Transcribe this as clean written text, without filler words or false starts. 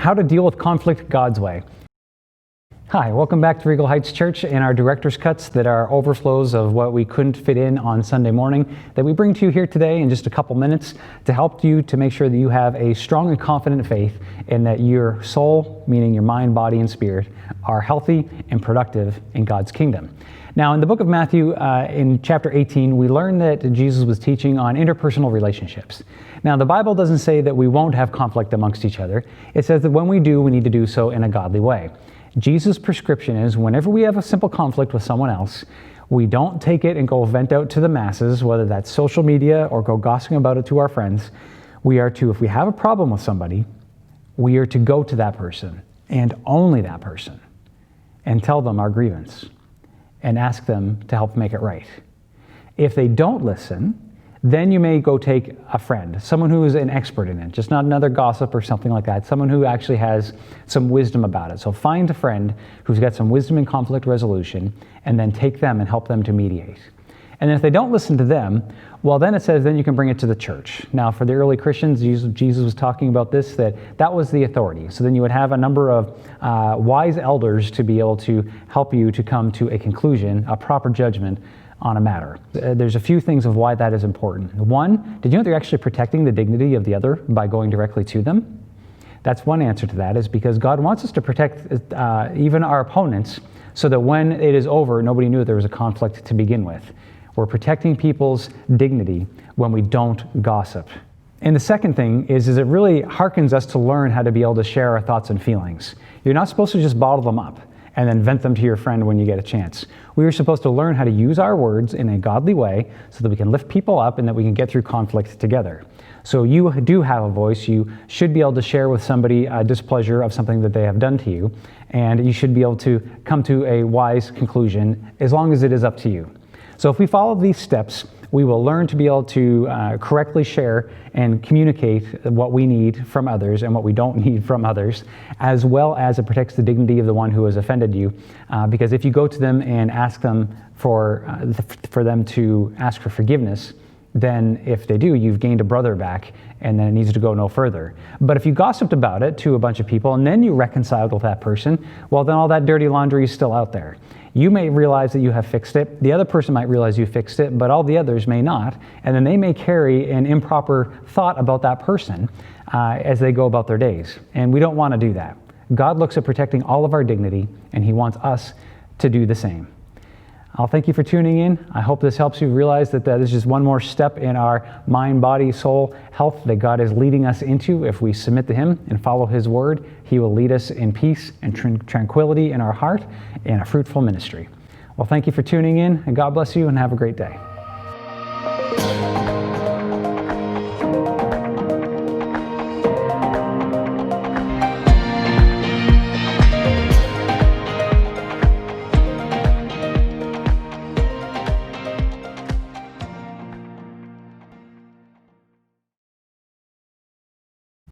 How to deal with conflict God's way. Hi, welcome back to Regal Heights Church and our director's cuts that are overflows of what we couldn't fit in on Sunday morning that we bring to you here today in just a couple minutes to help you to make sure that you have a strong and confident faith and that your soul, meaning your mind, body, and spirit, are healthy and productive in God's kingdom. Now, in the book of Matthew, in chapter 18, we learn that Jesus was teaching on interpersonal relationships. Now, the Bible doesn't say that we won't have conflict amongst each other. It says that when we do, we need to do so in a godly way. Jesus' prescription is whenever we have a simple conflict with someone else, we don't take it and go vent out to the masses, whether that's social media or go gossiping about it to our friends. We are to, if we have a problem with somebody, we are to go to that person and only that person and tell them our grievance and ask them to help make it right. If they don't listen, then you may go take a friend, someone who is an expert in it, just not another gossip or something like that, someone who actually has some wisdom about it. So find a friend who's got some wisdom in conflict resolution and then take them and help them to mediate. And if they don't listen to them, well, then it says then you can bring it to the church. Now, for the early Christians, Jesus was talking about this, that was the authority. So then you would have a number of wise elders to be able to help you to come to a conclusion, a proper judgment on a matter. There's a few things of why that is important. One, did you know they're actually protecting the dignity of the other by going directly to them? That's one answer to that, is because God wants us to protect even our opponents so that when it is over, nobody knew there was a conflict to begin with. We're protecting people's dignity when we don't gossip. And the second thing is it really harkens us to learn how to be able to share our thoughts and feelings. You're not supposed to just bottle them up and then vent them to your friend when you get a chance. We are supposed to learn how to use our words in a godly way so that we can lift people up and that we can get through conflict together. So you do have a voice. You should be able to share with somebody a displeasure of something that they have done to you, and you should be able to come to a wise conclusion as long as it is up to you. So if we follow these steps, we will learn to be able to correctly share and communicate what we need from others and what we don't need from others, as well as it protects the dignity of the one who has offended you. Because if you go to them and ask them for them to ask for forgiveness, then if they do, you've gained a brother back, and then it needs to go no further. But if you gossiped about it to a bunch of people and then you reconciled with that person, well, then all that dirty laundry is still out there. You may realize that you have fixed it. The other person might realize you fixed it, but all the others may not. And then they may carry an improper thought about that person as they go about their days. And we don't want to do that. God looks at protecting all of our dignity, and He wants us to do the same. I'll thank you for tuning in. I hope this helps you realize that this is just one more step in our mind, body, soul health that God is leading us into. If we submit to Him and follow His word, He will lead us in peace and tranquility in our heart and a fruitful ministry. Well, thank you for tuning in, and God bless you, and have a great day.